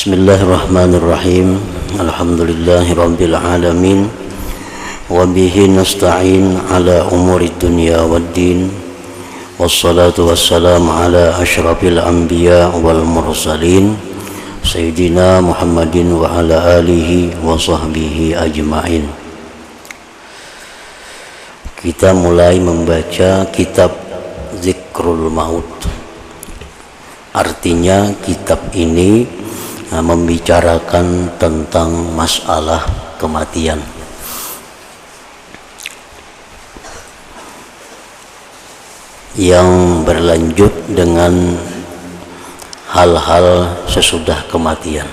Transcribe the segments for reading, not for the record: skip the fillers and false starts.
Bismillahirrahmanirrahim. Alhamdulillahirabbil alamin. Wa bihi nasta'in ala umuri dunya waddin. Wassalatu wassalamu ala asyrafil anbiya wal mursalin Sayyidina Muhammadin wa ala alihi wa sahbihi ajma'in. Kita mulai membaca kitab Zikrul Maut. Artinya kitab ini membicarakan tentang masalah kematian. Yang berlanjut dengan hal-hal sesudah kematian.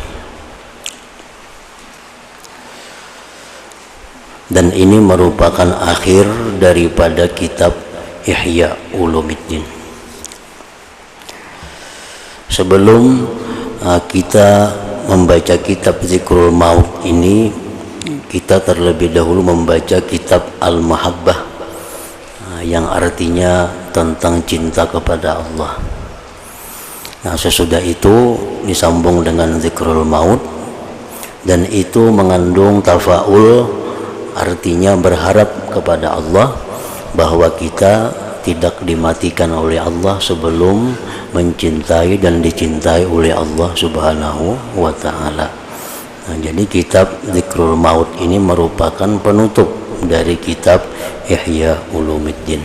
Dan ini merupakan akhir daripada kitab Ihya Ulumuddin. Sebelum kita membaca kitab Zikrul Maut ini, kita terlebih dahulu membaca kitab Al-Mahabbah, yang artinya tentang cinta kepada Allah. Nah, sesudah itu disambung dengan Zikrul Maut, dan itu mengandung tafaul, artinya berharap kepada Allah bahwa kita tidak dimatikan oleh Allah sebelum mencintai dan dicintai oleh Allah Subhanahu wa ta'ala. Nah, jadi kitab Zikrul Maut ini merupakan penutup dari kitab Ihya Ulumuddin.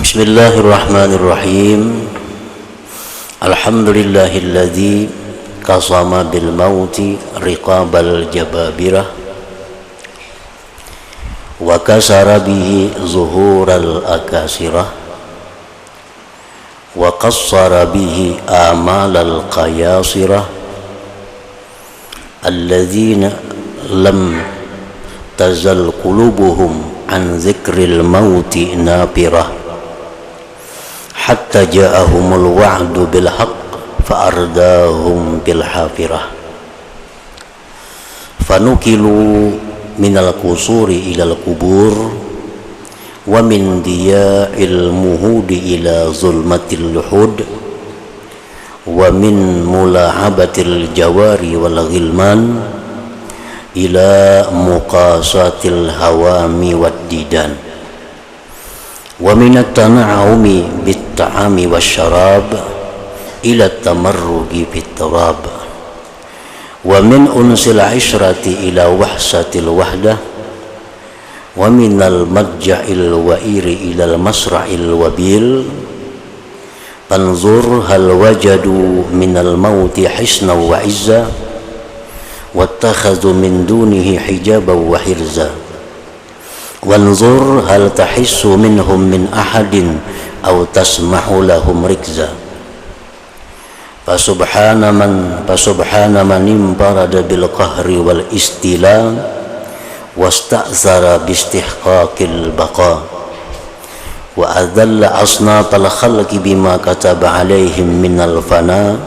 Bismillahirrahmanirrahim. Alhamdulillahilladzi qasama bil mauti riqabal jababirah wa kasara bihi zuhural akasirah wa qassara bihi amalal qayasirah alladzina lam tazal qulubuhum an zikril mauti napirah hatta ja'ahumul wa'du bil haqq fa ardahum bil hafirah fanukilu minal qusuri ilal kubur wa min diya'il muhudi ila zulmatil luhud wa min mula'abatil jawari wal ghilman ila muqasatil hawami wad didan wa minat tana'umi bit ta'ami wasyarab ila tamarrugi bit tarab wa min unsil ishrati ila wahsatil wahdah wa minal madja'il wa'iri ilal masra'il wabil panzur hal wajadu minal mauti hisna wa izza wattakhadhu min dunihi hijaban wa hirza wanzur hal tahissu minhum min ahadin aw tasma'u lahum rikza Fasubhana man imbarada bil qahri wal istila wasta'zara bistihqaqil baqa wa adalla asnafal khalqi bima kataba alaihim minal fana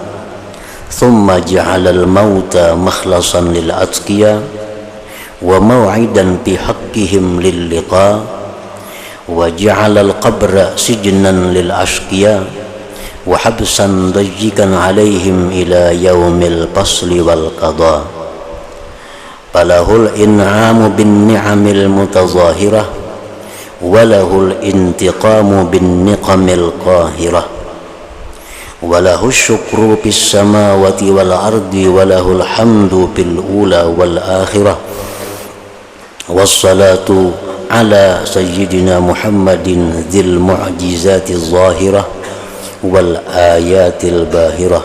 thumma ja'ala al mauta makhlasan lil atqiya wa maw'idan bi haqqihim lil liqa wa ja'ala al qabra sijnan lil ashqiya wa habsan dajjikan alaihim ila yaumil fasli wal qada falahul in'amu bin ni'amil mutazahirah walahul intiqamu bin niqamil qahirah walahu syukru bis samawati wal ardi walahul hamdu bil ula wal akhirah wassalatu ala sayyidina Muhammadin dzil mu'jizati zahirah wal ayatil bahirah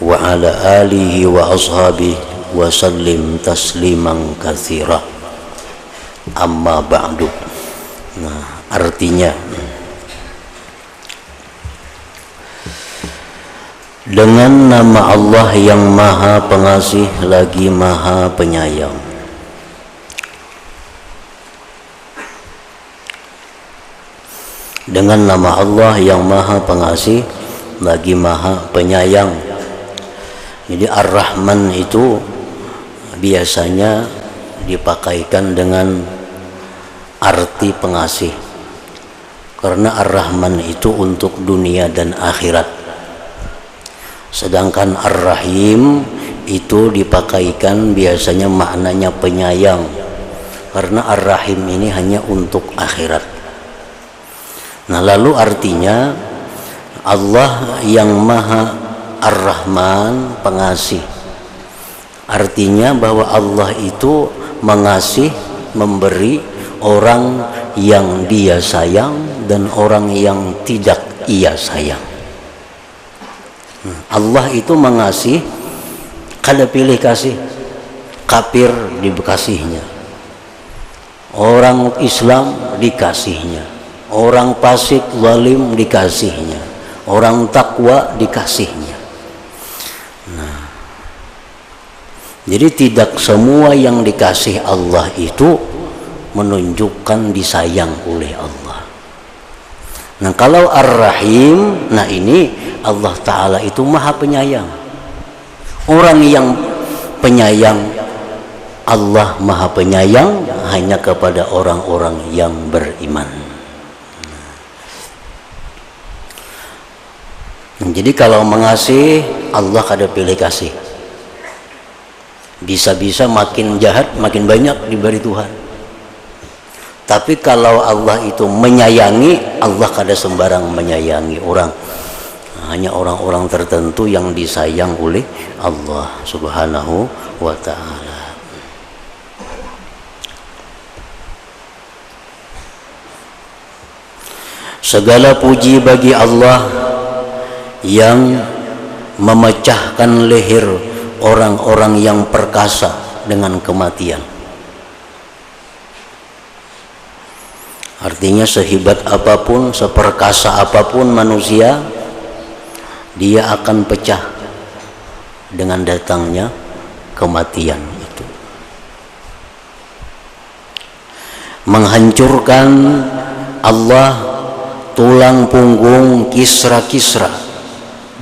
wa ala alihi wa ashabihi wa sallim tasliman katsira. Amma ba'du. Nah, artinya dengan nama Allah yang Maha Pengasih lagi Maha Penyayang. Dengan nama Allah yang Maha Pengasih lagi Maha Penyayang. Jadi Ar-Rahman itu biasanya dipakaikan dengan arti pengasih, karena Ar-Rahman itu untuk dunia dan akhirat. Sedangkan Ar-Rahim itu dipakaikan biasanya maknanya penyayang, karena Ar-Rahim ini hanya untuk akhirat. Nah, lalu artinya Allah yang Maha Ar-Rahman, pengasih, artinya bahwa Allah itu mengasih, memberi orang yang dia sayang dan orang yang tidak ia sayang. Allah itu mengasih, kada pilih kasih. Kafir dikasihnya, orang Islam dikasihnya, orang fasik zalim dikasihnya, orang takwa dikasihnya. Nah, jadi tidak semua yang dikasih Allah itu menunjukkan disayang oleh Allah. Nah, kalau Ar-Rahim, nah ini Allah Ta'ala itu Maha Penyayang. Orang yang penyayang, Allah Maha Penyayang hanya kepada orang-orang yang beriman. Nah, jadi kalau mengasihi, Allah kada pilih kasih. Bisa-bisa makin jahat makin banyak diberi Tuhan. Tapi kalau Allah itu menyayangi, Allah kada sembarang menyayangi orang. Hanya orang-orang tertentu yang disayang oleh Allah Subhanahu wa ta'ala. Segala puji bagi Allah yang memecahkan leher orang-orang yang perkasa dengan kematian. Artinya sehebat apapun, seperkasa apapun manusia, dia akan pecah dengan datangnya kematian itu. Menghancurkan Allah tulang punggung Kisra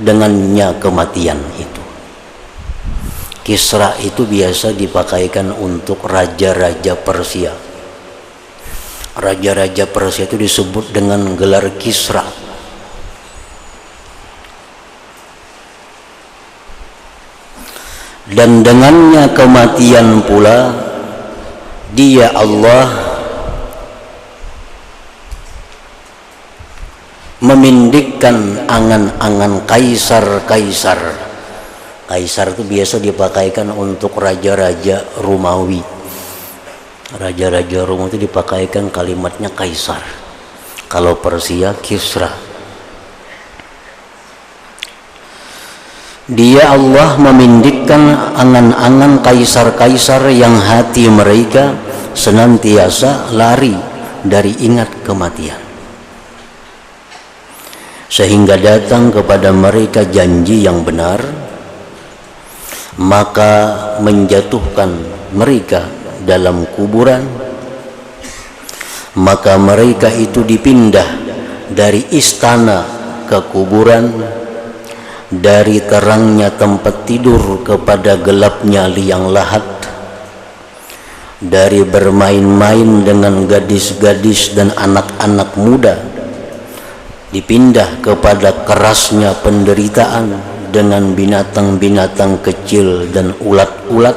dengannya kematian itu. Kisra itu biasa dipakaikan untuk raja-raja Persia. Raja-raja Persia itu disebut dengan gelar Kisra. Dan dengannya kematian pula dia Allah memindikkan angan-angan kaisar-kaisar. Kaisar itu biasa dipakaikan untuk raja-raja Romawi. Raja-raja Romawi itu dipakaikan kalimatnya kaisar. Kalau Persia Kisra. Dia Allah memindikkan angan-angan kaisar-kaisar yang hati mereka senantiasa lari dari ingat kematian, sehingga datang kepada mereka janji yang benar, maka menjatuhkan mereka dalam kuburan, maka mereka itu dipindah dari istana ke kuburan, dari terangnya tempat tidur kepada gelapnya liang lahat, dari bermain-main dengan gadis-gadis dan anak-anak muda dipindah kepada kerasnya penderitaan dengan binatang-binatang kecil dan ulat-ulat,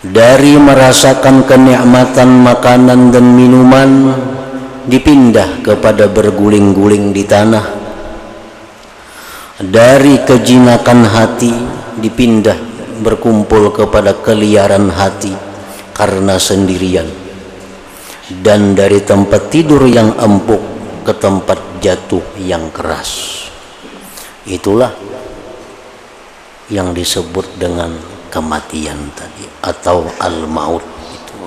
dari merasakan kenikmatan makanan dan minuman dipindah kepada berguling-guling di tanah, dari kejinakan hati dipindah berkumpul kepada keliaran hati karena sendirian, dan dari tempat tidur yang empuk ke tempat jatuh yang keras. Itulah yang disebut dengan kematian tadi atau al-maut itu.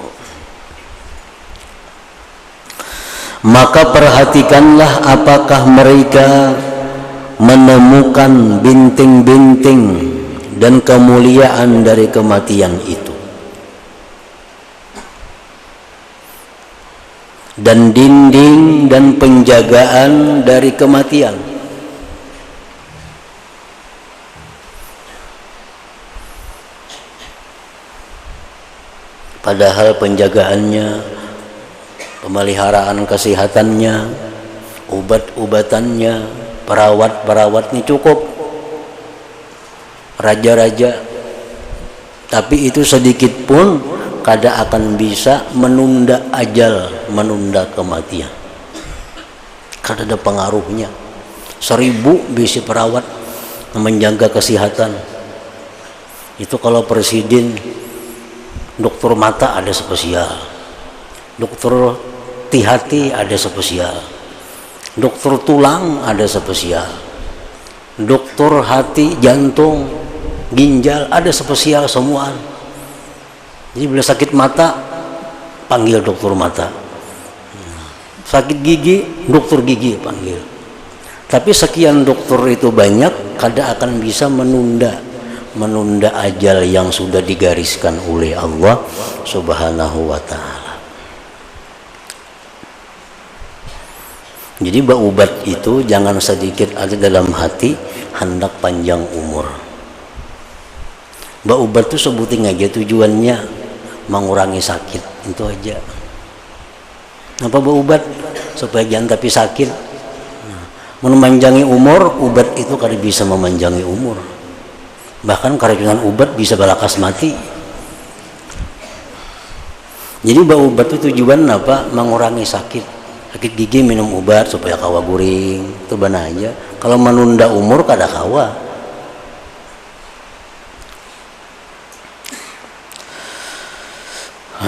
Maka perhatikanlah apakah mereka menemukan binting-binting dan kemuliaan dari kematian itu, dan dinding dan penjagaan dari kematian. Padahal penjagaannya, pemeliharaan kesehatannya, obat-obatannya, perawat-perawat ini cukup, raja-raja, tapi itu sedikit pun kada akan bisa menunda ajal, menunda kematian. Kada ada pengaruhnya. 1000 bisi perawat menjaga kesehatan. Itu kalau presiden, dokter mata ada spesial, dokter hati ada spesial, dokter tulang ada spesial, dokter hati, jantung, ginjal ada spesial semua. Jadi bila sakit mata panggil dokter mata, sakit gigi dokter gigi panggil. Tapi sekian dokter itu banyak, kada akan bisa menunda ajal yang sudah digariskan oleh Allah Subhanahu wa ta'ala. Jadi baubat itu jangan sedikit ada dalam hati, hendak panjang umur. Baubat itu sebutin aja tujuannya mengurangi sakit, itu aja. Apa baubat? Supaya jangan tapi sakit. Memanjangi umur, ubat itu kada bisa memanjangi umur. Bahkan keracunan ubat bisa balakas mati. Jadi baubat itu tujuan apa? Mengurangi sakit. Sakit gigi minum ubat supaya kawa guring, itu benar aja. Kalau menunda umur kada kawa.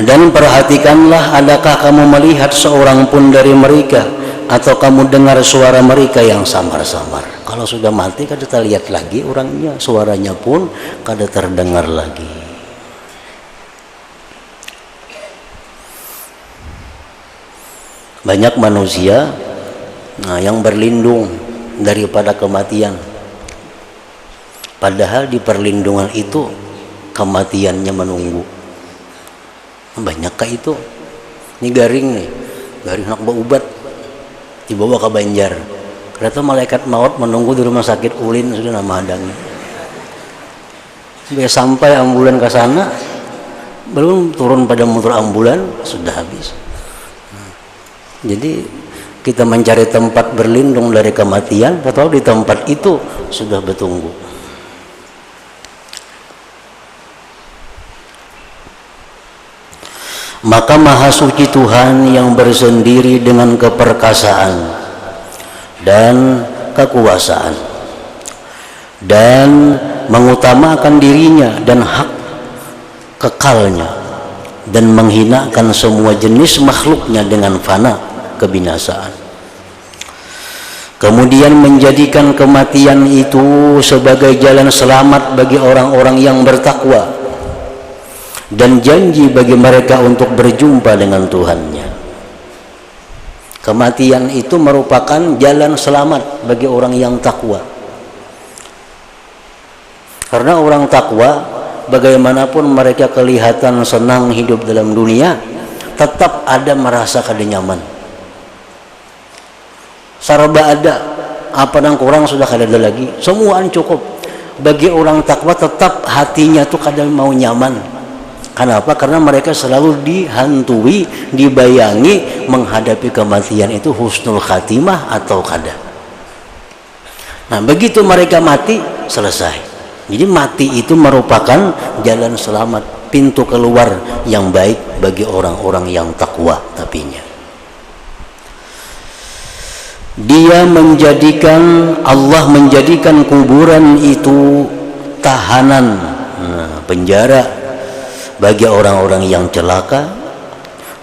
Dan perhatikanlah, adakah kamu melihat seorang pun dari mereka, atau kamu dengar suara mereka yang samar-samar. Kalau sudah mati kada terlihat lagi orangnya, suaranya pun kada terdengar lagi. Banyak manusia yang berlindung daripada kematian, padahal di perlindungan itu kematiannya menunggu. Banyakkah itu? Ini garing nak baubat dibawa ke Banjar. Ternyata malaikat maut menunggu di rumah sakit ulin sudah nama hadangi. Sampai ambulan ke sana, belum turun pada motor ambulan sudah habis. Jadi kita mencari tempat berlindung dari kematian, atau di tempat itu sudah bertunggu. Maka Maha Suci Tuhan yang bersendiri dengan keperkasaan dan kekuasaan, dan mengutamakan dirinya dan hak kekalnya, dan menghinakan semua jenis makhluknya dengan fana kebinasaan. Kemudian menjadikan kematian itu sebagai jalan selamat bagi orang-orang yang bertakwa, dan janji bagi mereka untuk berjumpa dengan Tuhannya. Kematian itu merupakan jalan selamat bagi orang yang takwa. Karena orang takwa, bagaimanapun mereka kelihatan senang hidup dalam dunia, tetap ada merasa kada nyaman. Sarba ada, apa yang kurang sudah kada ada lagi, semua cukup. Bagi orang takwa tetap hatinya tuh kada mau nyaman. Kenapa? Karena mereka selalu dihantui, dibayangi menghadapi kematian itu husnul khatimah atau kada. Nah, begitu mereka mati, selesai. Jadi mati itu merupakan jalan selamat, pintu keluar yang baik bagi orang-orang yang takwa tapinya. Allah menjadikan kuburan itu tahanan, penjara bagi orang-orang yang celaka,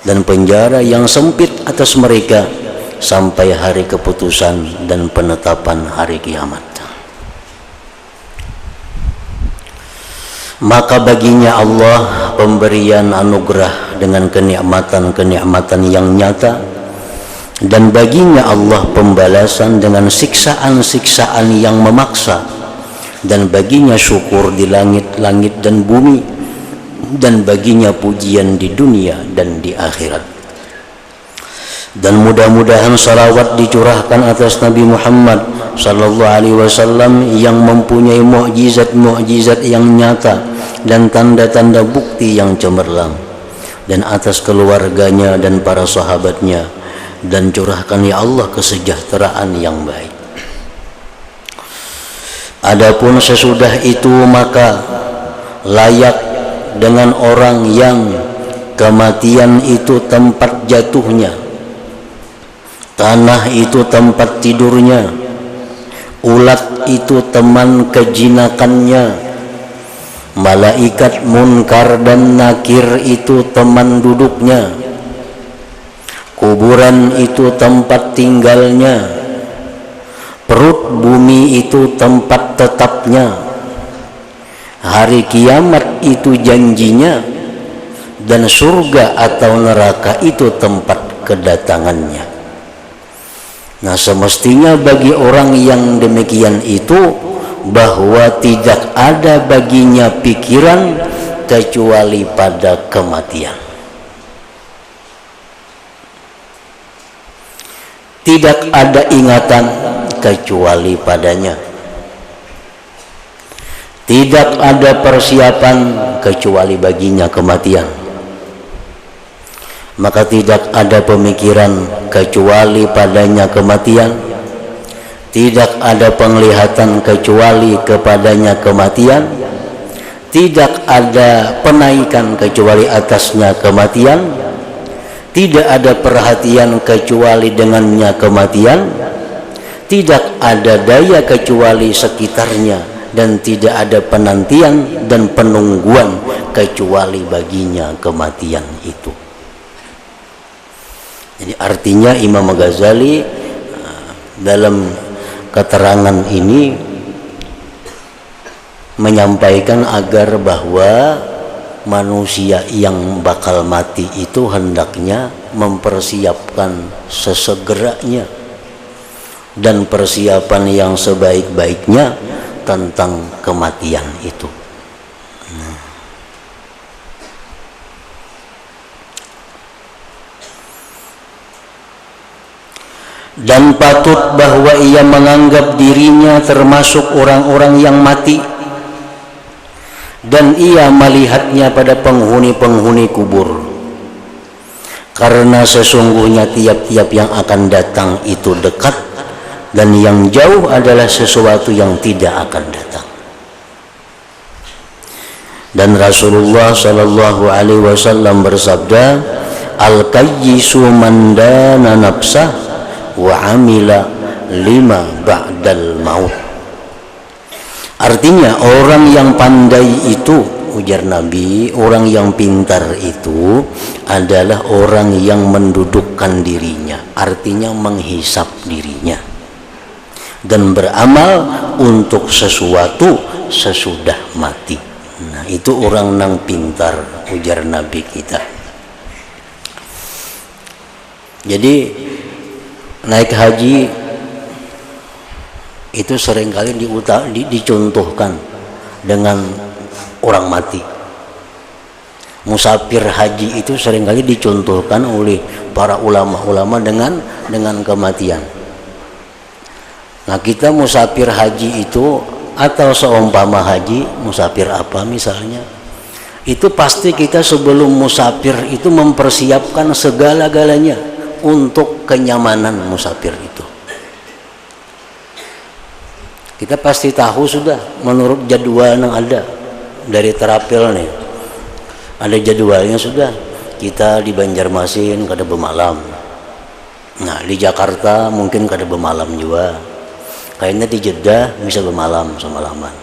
dan penjara yang sempit atas mereka sampai hari keputusan dan penetapan hari kiamat. Maka baginya Allah pemberian anugerah dengan kenikmatan-kenikmatan yang nyata, dan baginya Allah pembalasan dengan siksaan-siksaan yang memaksa, dan baginya syukur di langit-langit dan bumi, dan baginya pujian di dunia dan di akhirat. Dan mudah-mudahan salawat dicurahkan atas Nabi Muhammad sallallahu alaihi wasallam yang mempunyai mukjizat-mukjizat yang nyata dan tanda-tanda bukti yang cemerlang, dan atas keluarganya dan para sahabatnya, dan curahkan ya Allah kesejahteraan yang baik. Adapun sesudah itu maka layak dengan orang yang kematian itu tempat jatuhnya, tanah itu tempat tidurnya, ulat itu teman kejinakannya, malaikat munkar dan nakir itu teman duduknya, kuburan itu tempat tinggalnya, perut bumi itu tempat tetapnya, hari kiamat itu janjinya, dan surga atau neraka itu tempat kedatangannya. Nah, semestinya bagi orang yang demikian itu bahwa tidak ada baginya pikiran kecuali pada kematian. Tidak ada ingatan kecuali padanya. Tidak ada persiapan kecuali baginya kematian. Maka tidak ada pemikiran kecuali padanya kematian. Tidak ada penglihatan kecuali kepadanya kematian. Tidak ada penaikan kecuali atasnya kematian. Tidak ada perhatian kecuali dengannya kematian. Tidak ada daya kecuali sekitarnya, dan tidak ada penantian dan penungguan kecuali baginya kematian itu. Jadi artinya Imam Ghazali dalam keterangan ini menyampaikan agar bahwa manusia yang bakal mati itu hendaknya mempersiapkan sesegeranya dan persiapan yang sebaik-baiknya tentang kematian itu. Dan patut bahwa ia menganggap dirinya termasuk orang-orang yang mati, dan ia melihatnya pada penghuni-penghuni kubur, karena sesungguhnya tiap-tiap yang akan datang itu dekat, dan yang jauh adalah sesuatu yang tidak akan datang. Dan Rasulullah Shallallahu Alaihi Wasallam bersabda, al-qayyisu man dana nafsah wa amila lima ba'dal maut. Artinya orang yang pandai itu, ujar Nabi, orang yang pintar itu adalah orang yang mendudukkan dirinya, artinya menghisap dirinya, dan beramal untuk sesuatu sesudah mati. Nah, itu orang nang pintar, ujar Nabi kita. Jadi naik haji itu seringkali dicontohkan dengan orang mati. Musafir haji itu seringkali dicontohkan oleh para ulama-ulama dengan kematian. Nah, kita musafir haji itu atau seumpama haji, musafir apa misalnya, itu pasti kita sebelum musafir itu mempersiapkan segala-galanya untuk kenyamanan musafir itu. Kita pasti tahu sudah menurut jadwal yang ada dari terapil nih, ada jadwalnya sudah. Kita di Banjarmasin kada bermalam, nah di Jakarta mungkin kada bermalam juga, kayaknya di Jeddah bisa bermalam semalaman.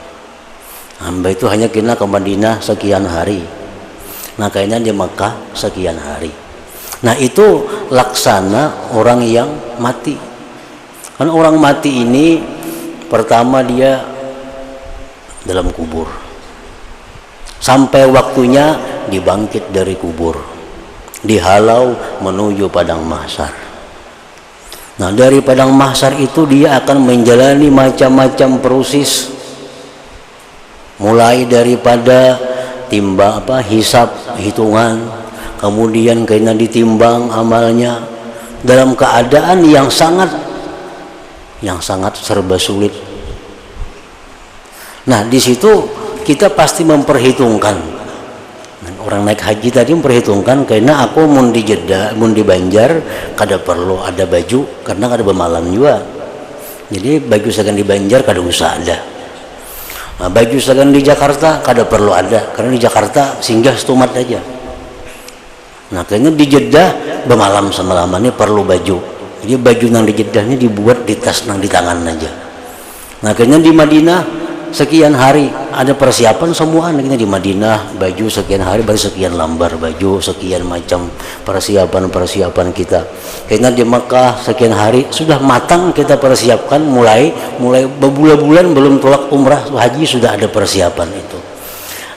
Hamba itu hanya kena ke Madinah sekian hari, nah kayaknya di Mekah sekian hari. Nah, itu laksana orang yang mati. Kan orang mati ini pertama dia dalam kubur, sampai waktunya dibangkit dari kubur, dihalau menuju padang mahsyar. Nah, dari padang mahsyar itu dia akan menjalani macam-macam proses, mulai daripada hisab, hitungan, kemudian kena ditimbang amalnya dalam keadaan yang sangat serba sulit. Nah, di situ kita pasti memperhitungkan. Orang naik haji tadi memperhitungkan, karena aku mun di Jeddah, mun di Banjar kada perlu ada baju karena kada bermalam juga. Jadi baju segan di Banjar kada usah ada. Nah, baju segan di Jakarta kada perlu ada, karena di Jakarta singgah setumat aja. Nah kayaknya di Jeddah bermalam semalaman ini perlu baju, jadi baju nang di Jeddah ini dibuat di tas nang di tangan aja. Nah kayaknya di Madinah sekian hari ada persiapan semua, kayaknya di Madinah baju sekian hari baru sekian lambar baju, sekian macam persiapan kita. Kayaknya di Mekah sekian hari sudah matang kita persiapkan, mulai berbulan-bulan belum tolak umrah haji sudah ada persiapan itu.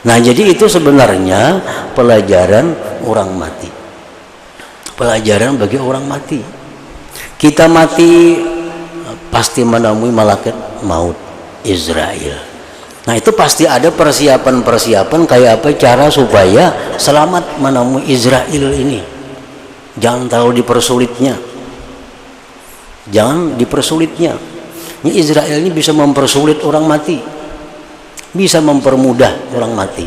Nah jadi itu sebenarnya pelajaran orang mati, pelajaran bagi orang mati. Kita mati pasti menemui malaikat maut Israel. Nah itu pasti ada persiapan kayak apa cara supaya selamat menemui Israel ini. Jangan terlalu dipersulitnya, jangan dipersulitnya. Ini Israel ini bisa mempersulit orang mati, bisa mempermudah orang mati.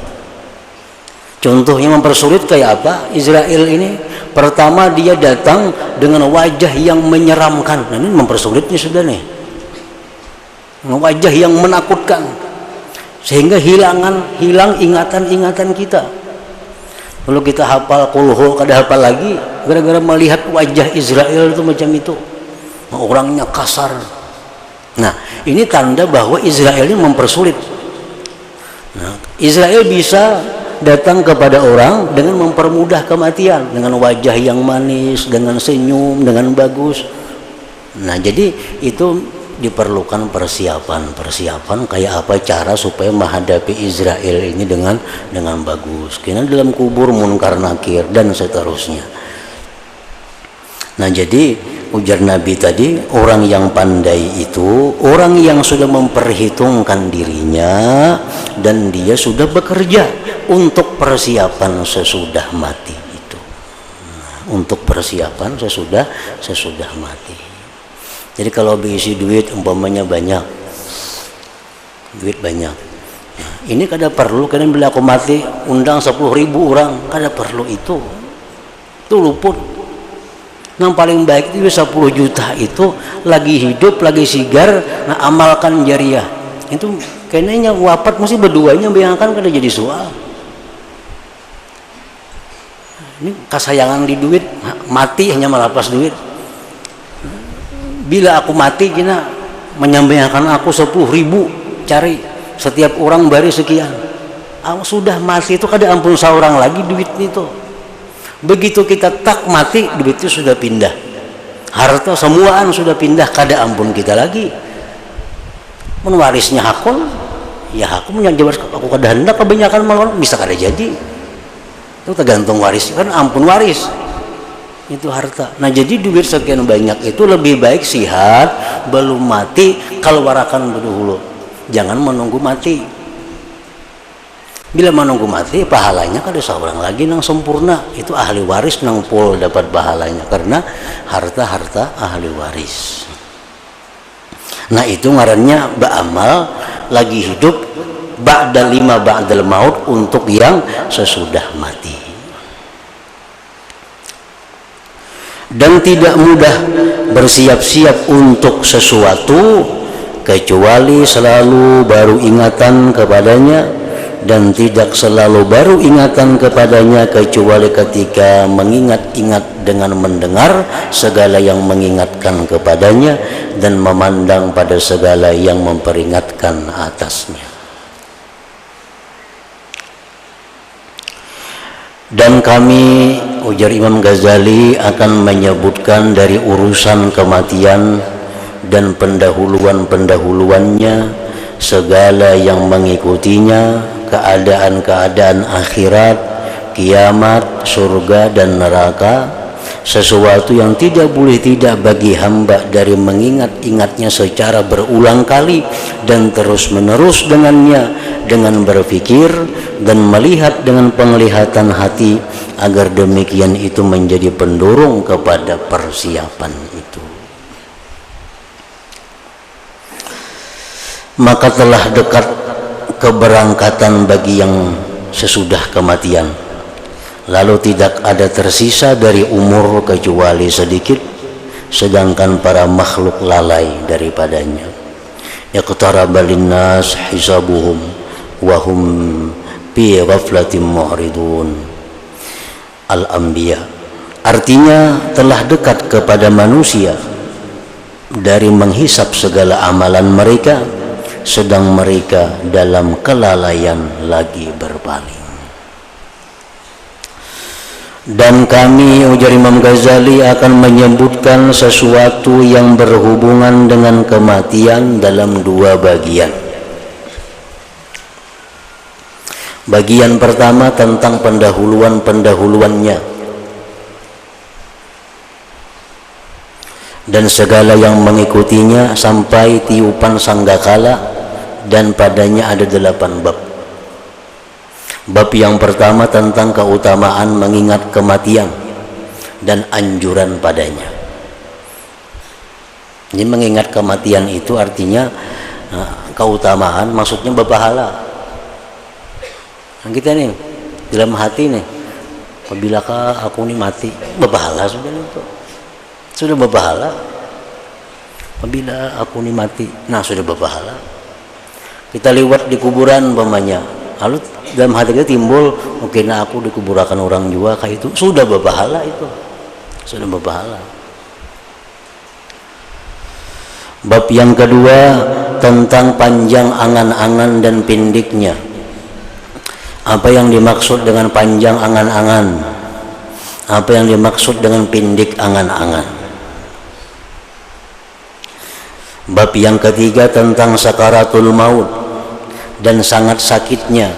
Contohnya mempersulit kayak apa? Israel ini pertama dia datang dengan wajah yang menyeramkan. Nah ini mempersulitnya sudah nih, wajah yang menakutkan, sehingga hilang ingatan kita. Kalau kita hafal kulhu kada hafal lagi gara-gara melihat wajah Israel itu macam itu, orangnya kasar. Nah ini tanda bahwa Israel ini mempersulit. Nah, Israel bisa datang kepada orang dengan mempermudah kematian, dengan wajah yang manis, dengan senyum, dengan bagus. Nah jadi itu diperlukan persiapan kayak apa cara supaya menghadapi Israel ini dengan bagus. Karena dalam kubur munkar nakir dan seterusnya. Nah jadi ujar Nabi tadi, orang yang pandai itu orang yang sudah memperhitungkan dirinya dan dia sudah bekerja untuk persiapan sesudah mati itu. Nah, untuk persiapan sesudah mati. Jadi kalau berisi duit umpamanya banyak, nah, ini kada perlu karena bila aku mati undang 10.000 orang, kada perlu itu luput. Yang paling baik itu 10 juta itu lagi hidup, lagi sigar, nah amalkan jariah. Itu kayaknya wafat mesti berduanya bayangkan kada jadi soal. Ini kasayangan di duit, mati hanya melapas duit. Bila aku mati kena menyampaikan aku 10.000 cari setiap orang bari sekian. Aku sudah mati itu kada ampun seorang lagi duit itu. Begitu kita tak mati duit itu sudah pindah, harta semuaan sudah pindah, kada ampun kita lagi. Menwarisnya hakun, ya hakun yang jawab aku kada hendak kebanyakan malah bisa kada jadi. Itu tergantung waris kan, ampun waris itu harta. Nah jadi duit sekian banyak itu lebih baik sihat belum mati keluarkan dulu, jangan menunggu mati. Bila menunggu mati pahalanya kada seorang lagi nang sempurna, itu ahli waris nang pol dapat pahalanya karena harta ahli waris. Nah itu ngarannya ba'amal lagi hidup ba'dal maut untuk yang sesudah mati. Dan tidak mudah bersiap-siap untuk sesuatu kecuali selalu baru ingatan kepadanya, dan tidak selalu baru ingatan kepadanya kecuali ketika mengingat-ingat dengan mendengar segala yang mengingatkan kepadanya dan memandang pada segala yang memperingatkan atasnya. Dan kami, ujar Imam Ghazali, akan menyebutkan dari urusan kematian dan pendahuluan-pendahuluannya, segala yang mengikutinya, keadaan-keadaan akhirat, kiamat, surga dan neraka, sesuatu yang tidak boleh tidak bagi hamba dari mengingat-ingatnya secara berulang kali dan terus-menerus dengannya, dengan berpikir dan melihat dengan penglihatan hati, agar demikian itu menjadi pendorong kepada persiapan itu. Maka telah dekat keberangkatan bagi yang sesudah kematian, lalu tidak ada tersisa dari umur kecuali sedikit, sedangkan para makhluk lalai daripadanya. iqtaraba linnas hisabuhum wa hum fi ghaflatin mu'ridun. Al-Anbiya, artinya telah dekat kepada manusia dari menghisap segala amalan mereka, sedang mereka dalam kelalaian lagi berpaling. Dan kami, ujar Imam Ghazali, akan menyebutkan sesuatu yang berhubungan dengan kematian dalam dua bagian. Bagian pertama tentang pendahuluannya dan segala yang mengikutinya sampai tiupan sangkakala, dan padanya ada 8 bab. Bab yang pertama tentang keutamaan mengingat kematian dan anjuran padanya. Jadi mengingat kematian itu artinya keutamaan, maksudnya berpahala. Kita nih dalam hati nih, apabila aku nih mati, berpahala sudah itu. Sudah berpahala. Apabila aku nih mati, nah sudah berpahala. Kita lewat di kuburan umpamanya, lalu dalam hati kita timbul, oke, nah aku dikuburkan orang juga kayak itu, sudah berpahala itu. Sudah berpahala. Bab yang kedua tentang panjang angan-angan dan pendeknya. Apa yang dimaksud dengan panjang angan-angan? Apa yang dimaksud dengan pendek angan-angan? Bab yang ketiga tentang sakaratul maut dan sangat sakitnya,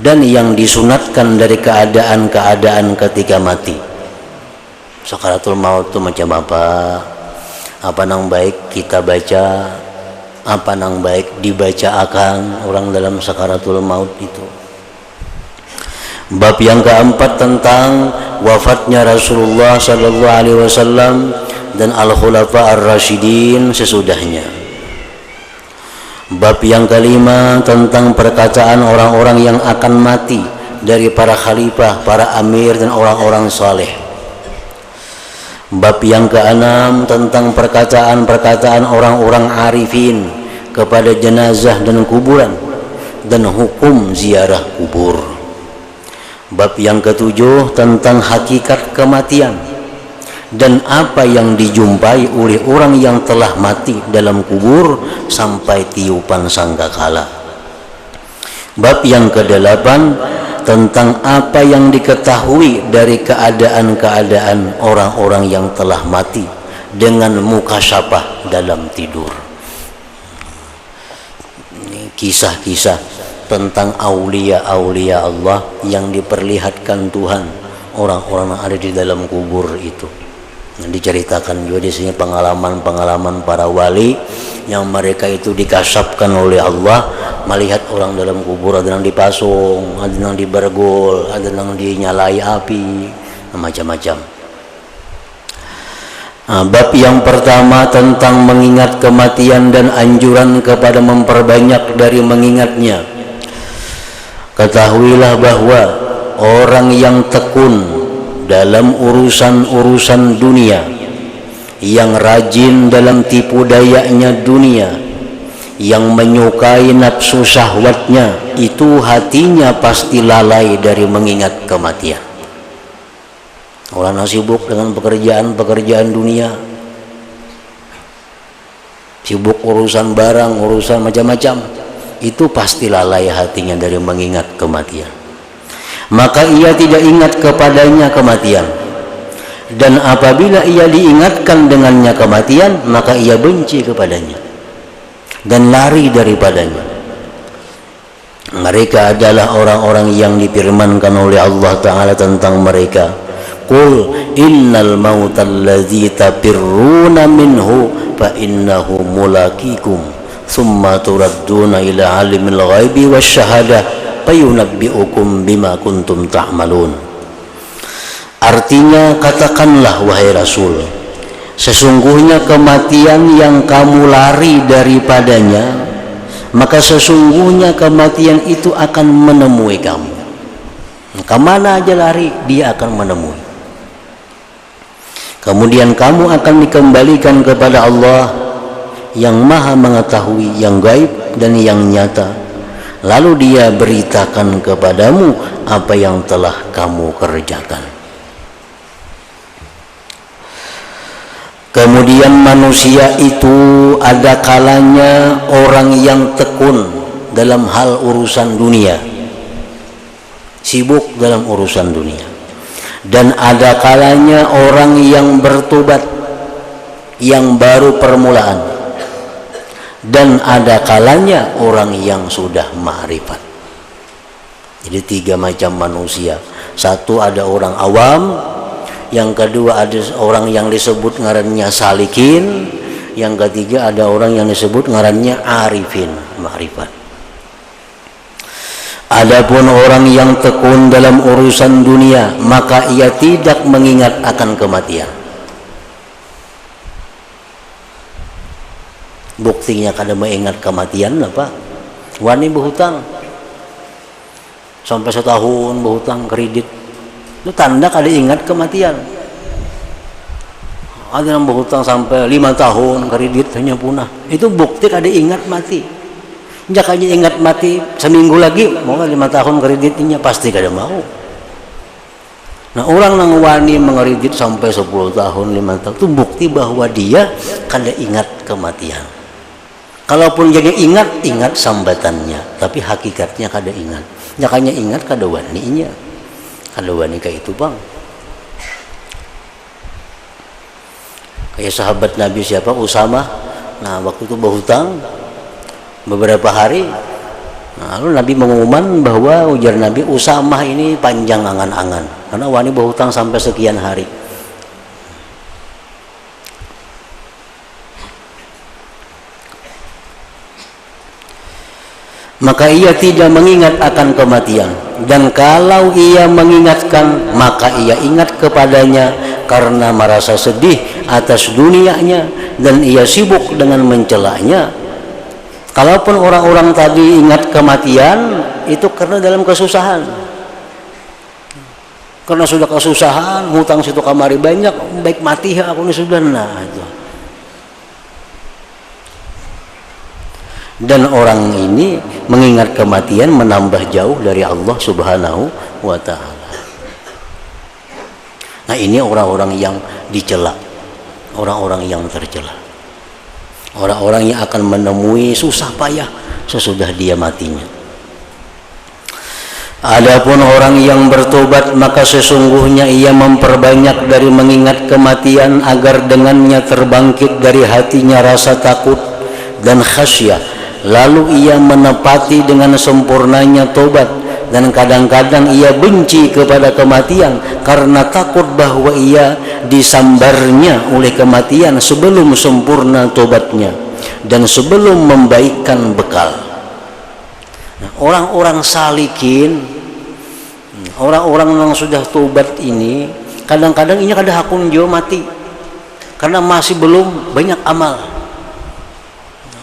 dan yang disunatkan dari keadaan-keadaan ketika mati. Sakaratul maut itu macam apa? Apa nang baik kita baca, apa nang baik dibaca akan orang dalam sakaratul maut itu. Bab yang keempat tentang wafatnya Rasulullah sallallahu alaihi wasallam dan al-khulafa ar-rasyidin sesudahnya. Bab yang kelima tentang perkataan orang-orang yang akan mati dari para khalifah, para amir dan orang-orang saleh. Bab yang keenam tentang perkataan-perkataan orang-orang arifin kepada jenazah dan kuburan dan hukum ziarah kubur. Bab yang ketujuh tentang hakikat kematian dan apa yang dijumpai oleh orang yang telah mati dalam kubur sampai tiupan sangkakala. Bab yang kedelapan tentang apa yang diketahui dari keadaan-keadaan orang-orang yang telah mati dengan mukasyafah dalam tidur. Ini kisah-kisah tentang aulia-aulia Allah yang diperlihatkan Tuhan orang-orang yang ada di dalam kubur itu. Diceritakan juga di sini pengalaman-pengalaman para wali yang mereka itu dikasyafkan oleh Allah, melihat orang dalam kubur, ada yang dipasung, ada yang dibergol, ada yang dinyalai api, macam-macam. Bab yang pertama tentang mengingat kematian dan anjuran kepada memperbanyak dari mengingatnya. Ketahuilah bahwa orang yang tekun dalam urusan-urusan dunia, yang rajin dalam tipu dayanya dunia, yang menyukai nafsu syahwatnya, itu hatinya pasti lalai dari mengingat kematian. Orang yang sibuk dengan pekerjaan dunia, sibuk urusan barang, urusan macam-macam, itu pasti lalai hatinya dari mengingat kematian. Maka ia tidak ingat kepadanya kematian, dan apabila ia diingatkan dengannya kematian, maka ia benci kepadanya dan lari daripadanya. Mereka adalah orang-orang yang difirmankan oleh Allah Ta'ala tentang mereka, qul innal mautal ladzi tafirruna minhu fa innahu mulaqikum thumma turadduna ila alimil ghaibi wasyahadah fayunabbi'ukum bima kuntum ta'malun. Artinya, katakanlah wahai Rasul, sesungguhnya kematian yang kamu lari daripadanya, maka sesungguhnya kematian itu akan menemui kamu. Kemana aja lari, dia akan menemui. Kemudian kamu akan dikembalikan kepada Allah yang maha mengetahui yang gaib dan yang nyata, lalu dia beritakan kepadamu apa yang telah kamu kerjakan. Kemudian manusia itu ada kalanya orang yang tekun dalam hal urusan dunia, sibuk dalam urusan dunia, dan ada kalanya orang yang bertobat, yang baru permulaan, dan ada kalanya orang yang sudah ma'rifat. Jadi 3 macam manusia. Satu ada orang awam, yang kedua ada orang yang disebut ngarannya salikin, yang ketiga ada orang yang disebut ngarannya arifin, ma'rifat. Adapun orang yang tekun dalam urusan dunia, maka ia tidak mengingat akan kematian. Buktinya kada mengingat kematian apa? Wani berhutang sampai setahun, berhutang kredit, itu tanda kada ingat kematian. Ada yang berhutang sampai 5 tahun kredit hanya punah, itu bukti kada ingat mati. Jakanya ingat mati seminggu lagi mau 5 tahun kreditnya pasti kada mau. Nah, orang yang wani mengkredit sampai 10 tahun 5 tahun itu bukti bahwa dia kada ingat kematian. Kalaupun jadi ingat sambatannya, tapi hakikatnya kada ingat. Jakanya ingat kada waninya. Kada wani kayak itu bang. Kayak sahabat Nabi siapa? Usama. Nah, waktu itu berhutang beberapa hari. Nah, lalu Nabi mengumuman bahwa ujar Nabi, Usama ini panjang angan-angan karena wani berhutang sampai sekian hari. Maka ia tidak mengingat akan kematian, dan kalau ia mengingatkan maka ia ingat kepadanya karena merasa sedih atas dunianya dan ia sibuk dengan mencelanya. Kalaupun orang-orang tadi ingat kematian itu karena dalam kesusahan, karena sudah kesusahan, hutang situ kamari banyak, baik mati ya aku ini sudah. Nah itu. Dan orang ini mengingat kematian menambah jauh dari Allah Subhanahu wa ta'ala. Nah, ini orang-orang yang dicela, orang-orang yang tercela, orang-orang yang akan menemui susah payah sesudah dia matinya. Adapun orang yang bertobat, maka sesungguhnya ia memperbanyak dari mengingat kematian agar dengannya terbangkit dari hatinya rasa takut dan khasyah. Lalu ia menepati dengan sempurnanya tobat, dan kadang-kadang ia benci kepada kematian karena takut bahwa ia disambarnya oleh kematian sebelum sempurna tobatnya dan sebelum membaikkan bekal. Nah, orang-orang salikin, orang-orang yang sudah tobat ini kadang-kadang ini kada hakun jo mati karena masih belum banyak amal,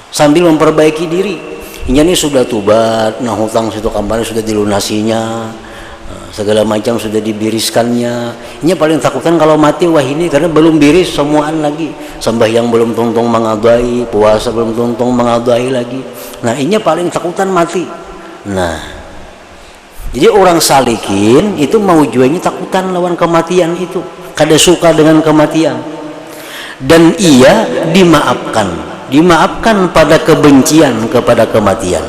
sambil memperbaiki diri. Ini sudah tobat, nah hutang situ kembali sudah dilunasinya, segala macam sudah dibiriskannya. Ini paling takutan kalau mati, wah ini karena belum biris semuaan lagi, sembahyang belum tuntung mengadai, puasa belum tuntung mengadai lagi. Nah ini paling takutan mati. Nah jadi orang salikin itu mau jualnya takutan lawan kematian itu, kada suka dengan kematian, dan ia dimaafkan pada kebencian kepada kematian.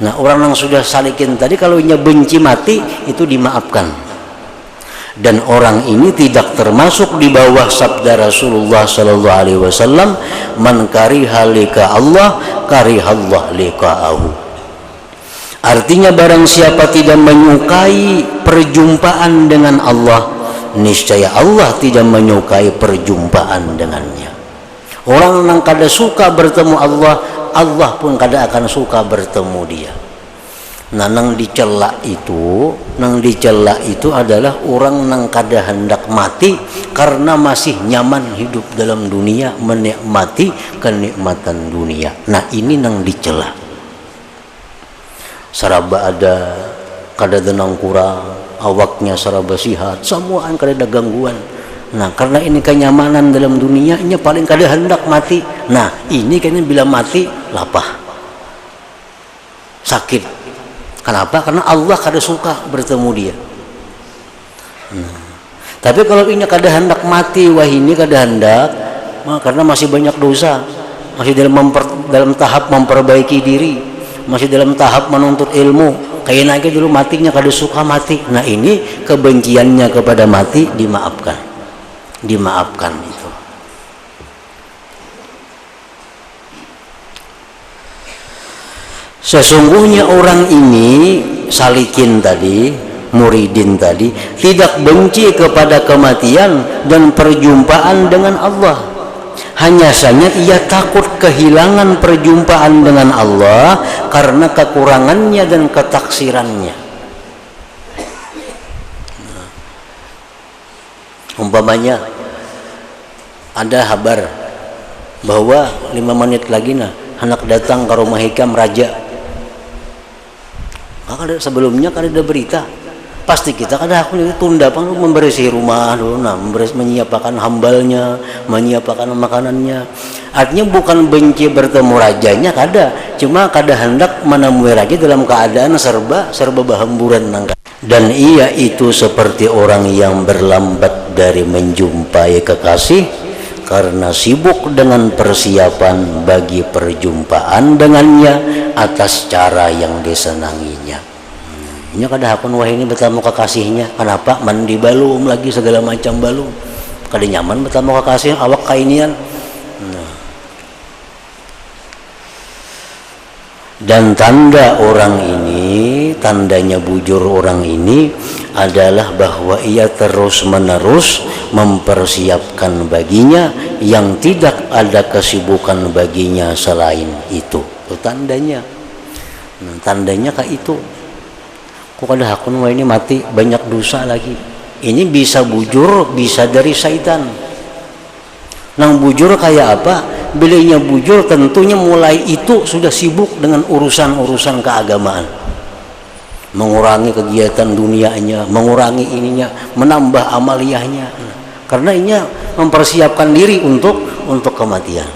Nah, orang yang sudah salikin tadi kalau ia benci mati itu dimaafkan. Dan orang ini tidak termasuk di bawah sabda Rasulullah sallallahu alaihi wasallam, "Man kariha lika Allah, karihallah lika'ahu." Artinya barang siapa tidak menyukai perjumpaan dengan Allah, niscaya Allah tidak menyukai perjumpaan dengannya. Orang yang kada suka bertemu Allah, Allah pun kada akan suka bertemu dia. Nah, nang dicela itu adalah orang yang kada hendak mati karena masih nyaman hidup dalam dunia, menikmati kenikmatan dunia. Nah, ini nang dicela. Saraba ada kada denang kurang, awaknya saraba sihat, semuaan kada ada gangguan. Nah, karena ini kenyamanan dalam dunianya paling kada hendak mati. Nah, ini kayaknya bila mati lapah, sakit. Kenapa? Karena Allah kada suka bertemu dia. Nah, tapi kalau ini kada hendak mati, wah ini kada hendak, karena masih banyak dosa, masih dalam tahap memperbaiki diri, masih dalam tahap menuntut ilmu. Kayak naiknya dulu matinya kada suka mati. Nah, ini kebenciannya kepada mati dimaafkan itu. Sesungguhnya orang ini, salikin tadi, muridin tadi, tidak benci kepada kematian dan perjumpaan dengan Allah. Hanya saja ia takut kehilangan perjumpaan dengan Allah karena kekurangannya dan ketaksirannya. Umpamanya ada kabar bahwa 5 menit lagi anak datang ke rumah hikam raja. Maka sebelumnya kan ada berita, pasti kita aku tunda membersih rumah dulu, menyiapkan hambalnya, menyiapkan makanannya. Artinya bukan benci bertemu rajanya cuma hendak menemui raja dalam keadaan serba bahamburan. Dan ia itu seperti orang yang berlambat dari menjumpai kekasih karena sibuk dengan persiapan bagi perjumpaan dengannya atas cara yang disenanginya. Ini hakun wah ini bertemu kekasihnya. Kenapa? Mandi balum lagi segala macam balum. Kada nyaman bertemu kekasih awak kainian. Dan tandanya bujur orang ini adalah bahwa ia terus-menerus mempersiapkan baginya yang tidak ada kesibukan baginya selain itu. Itu tandanya. Tandanya kayak itu. Kok ada hakun wah ini mati banyak dosa lagi. Ini bisa bujur, bisa dari syaitan. Nang bujur kayak apa? Bilanya bujur tentunya mulai itu sudah sibuk dengan urusan-urusan keagamaan, mengurangi kegiatan dunianya, mengurangi ininya, menambah amaliyahnya. Karena ini mempersiapkan diri untuk kematian.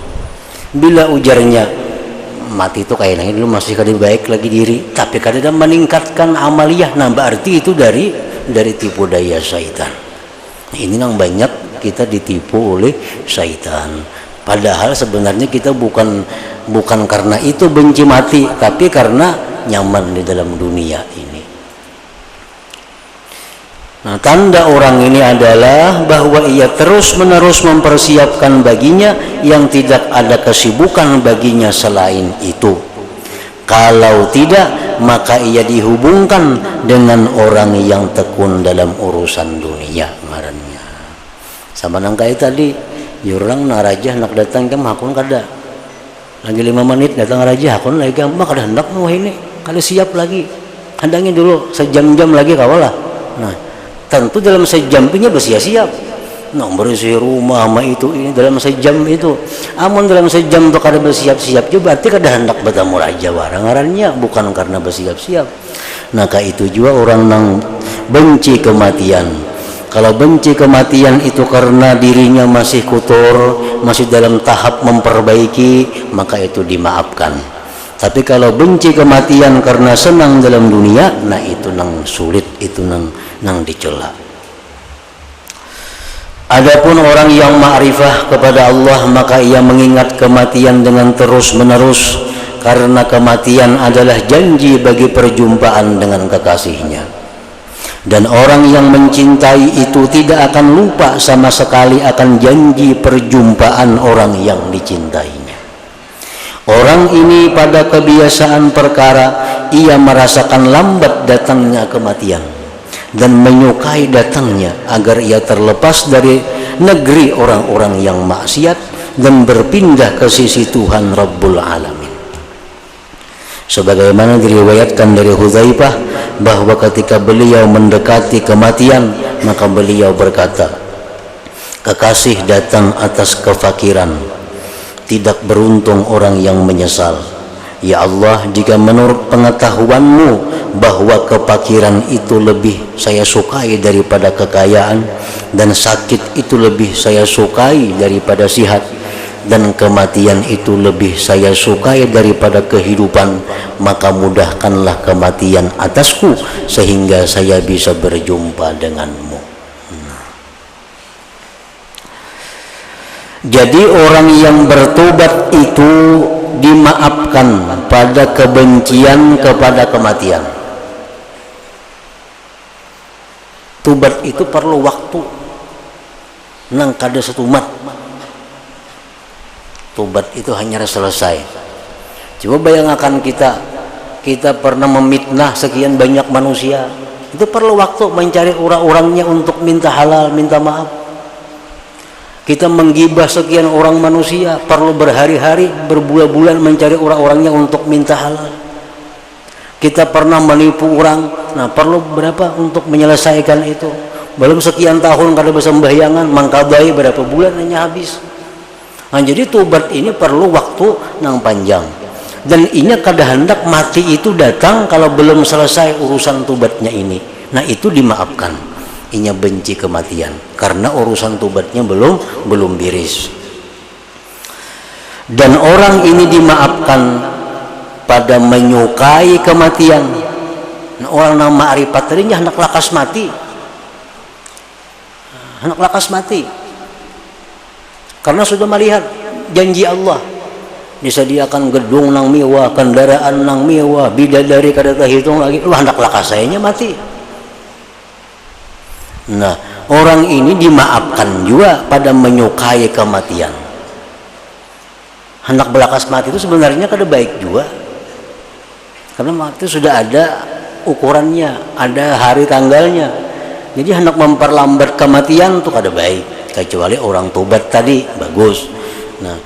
Bila ujarnya mati itu kayaknya dulu masih kada baik lagi diri, tapi kada meningkatkan amaliyah, berarti itu dari tipu daya syaitan. Ini yang banyak kita ditipu oleh syaitan. Padahal sebenarnya kita bukan karena itu benci mati, tapi karena nyaman di dalam dunia ini. Nah, tanda orang ini adalah bahwa ia terus-menerus mempersiapkan baginya yang tidak ada kesibukan baginya selain itu. Kalau tidak, maka ia dihubungkan dengan orang yang tekun dalam urusan dunia. Ngarannya sama nang kayak tadi, orang naraja nak datang ke hakun kada lagi 5 menit datang raja hakun lagi mah kada hendak wah ini kada siap lagi, handangin dulu sejam-jam lagi kawalah. Nah, tentu dalam sejam punya bersiap-siap, bersih rumah sama itu ini dalam sejam itu. Amun dalam sejam tu kada bersiap-siap juga berarti kada hendak bertemu raja warangarannya, bukan karena bersiap-siap. Nah, kayak itu juga orang nang benci kematian. Kalau benci kematian itu karena dirinya masih kotor, masih dalam tahap memperbaiki, maka itu dimaafkan. Tapi kalau benci kematian karena senang dalam dunia, nah itu nang sulit, itu nang dicela. Adapun orang yang ma'rifah kepada Allah, maka ia mengingat kematian dengan terus-menerus, karena kematian adalah janji bagi perjumpaan dengan kekasihnya. Dan orang yang mencintai itu tidak akan lupa sama sekali akan janji perjumpaan orang yang dicintainya. Orang ini pada kebiasaan perkara ia merasakan lambat datangnya kematian dan menyukai datangnya agar ia terlepas dari negeri orang-orang yang maksiat dan berpindah ke sisi Tuhan Rabbul Alamin. Sebagaimana diriwayatkan dari Hudzaifah bahwa ketika beliau mendekati kematian, maka beliau berkata, kekasih datang atas kefakiran, tidak beruntung orang yang menyesal, Ya Allah, jika menurut pengetahuan-Mu bahwa kefakiran itu lebih saya sukai daripada kekayaan, dan sakit itu lebih saya sukai daripada sihat, dan kematian itu lebih saya sukai daripada kehidupan, maka mudahkanlah kematian atasku sehingga saya bisa berjumpa denganmu. Jadi orang yang bertobat itu dimaafkan pada kebencian kepada kematian. Tobat itu perlu waktu, nang kada setumat. Tobat itu hanya selesai. Coba bayangkan kita pernah memitnah sekian banyak manusia. Itu perlu waktu mencari orang-orangnya untuk minta halal, minta maaf. Kita menggibah sekian orang manusia, perlu berhari-hari, berbulan-bulan mencari orang-orangnya untuk minta halal. Kita pernah menipu orang, nah perlu berapa untuk menyelesaikan itu? Belum sekian tahun kada bersembahyangan, mangkabai berapa bulan hanya habis. Nah, jadi tobat ini perlu waktu yang panjang. Dan ini kada hendak mati itu datang kalau belum selesai urusan tobatnya ini. Nah, itu dimaafkan. Inya benci kematian karena urusan tobatnya belum beres. Dan orang ini dimaafkan pada menyukai kematian. Nah, orang yang ma'rifat tadinya hendak lakas mati. Hendak lakas mati. Karena sudah melihat janji Allah. Disediakan gedung nang mewah, kendaraan nang mewah, bidadari kada terhitung lagi. Lu hendak lakas sayanya mati. Nah, orang ini dimaafkan juga pada menyukai kematian. Hendak belakas mati itu sebenarnya kada baik juga. Karena mati sudah ada ukurannya, ada hari tanggalnya. Jadi hendak memperlambat kematian itu kada baik. Kecuali orang tobat tadi bagus. Nah,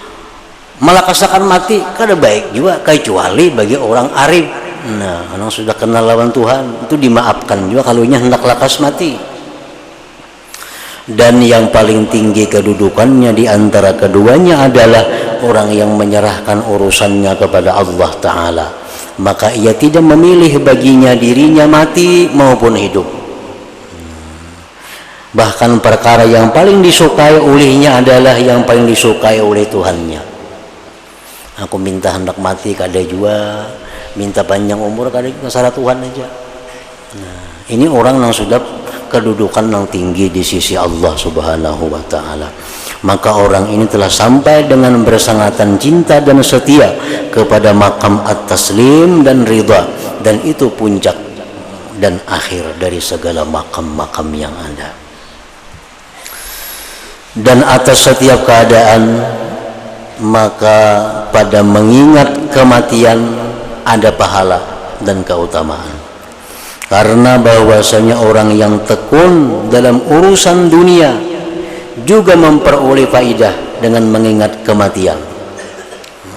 melakasakan mati kada baik juga kecuali bagi orang arif. Nah, orang sudah kenal lawan Tuhan itu dimaafkan juga kalau nya hendak lakas mati. Dan yang paling tinggi kedudukannya di antara keduanya adalah orang yang menyerahkan urusannya kepada Allah Ta'ala. Maka ia tidak memilih baginya dirinya mati maupun hidup. Bahkan perkara yang paling disukai olehnya adalah yang paling disukai oleh Tuhannya. Aku minta hendak mati kada juga, minta panjang umur kada juga, salah Tuhan aja. Nah, ini orang yang sudah kedudukan yang tinggi di sisi Allah Subhanahu wa Ta'ala. Maka orang ini telah sampai dengan bersangatan cinta dan setia kepada makam at-taslim dan ridha, dan itu puncak dan akhir dari segala makam-makam yang ada. Dan atas setiap keadaan, maka pada mengingat kematian ada pahala dan keutamaan. Karena bahwasanya orang yang tekun dalam urusan dunia juga memperoleh faidah dengan mengingat kematian.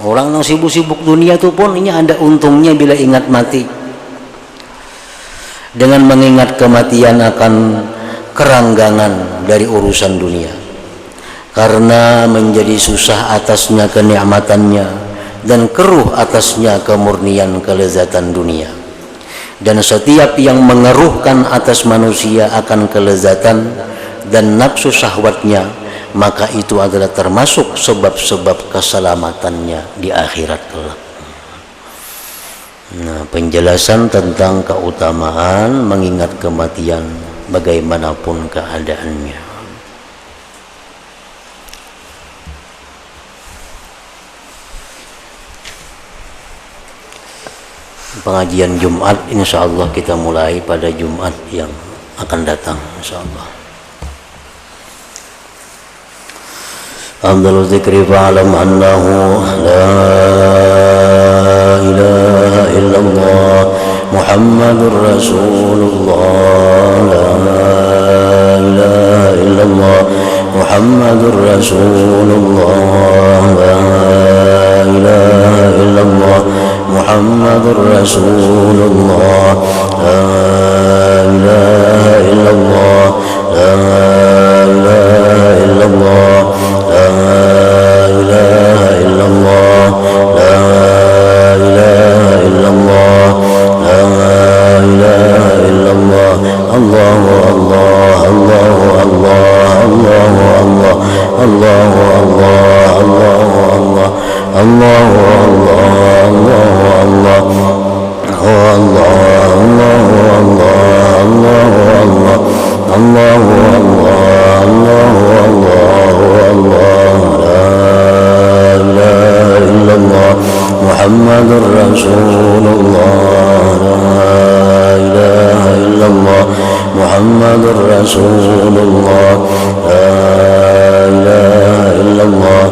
Orang yang sibuk-sibuk dunia itu pun ini ada untungnya bila ingat mati. Dengan mengingat kematian akan keranggangan dari urusan dunia. Karena menjadi susah atasnya kenikmatannya dan keruh atasnya kemurnian kelezatan dunia. Dan setiap yang mengeruhkan atas manusia akan kelezatan dan nafsu syahwatnya, maka itu adalah termasuk sebab-sebab keselamatannya di akhirat kelak. Nah, penjelasan tentang keutamaan mengingat kematian bagaimanapun keadaannya. Pengajian Jumat insyaallah kita mulai pada Jumat yang akan datang insyaallah. Afdhalu dzikri fa'lam annahu la ilaha illallah Muhammadur Rasulullah, la ilaha illallah Muhammadur Rasulullah, la ilaha illallah Muhammadur Rasulullah, la ilaha illallah, la ilaha illallah, la ilaha illallah, la ilaha محمد رسول الله لا إله إلا الله محمد رسول الله لا إله إلا الله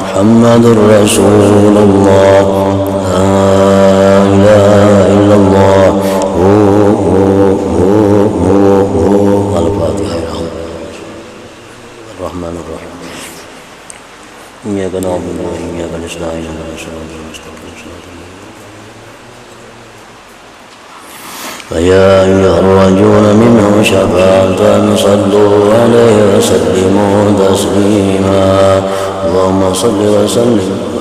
محمد رسول الله لا إله إلا الله الفاتحة الرحمن الرحيم إياك نعبد وإياك نستعين فيا أيها الرجل منه شفاعة صلوا عليه وسلموا تسليما اللهم صل وسلم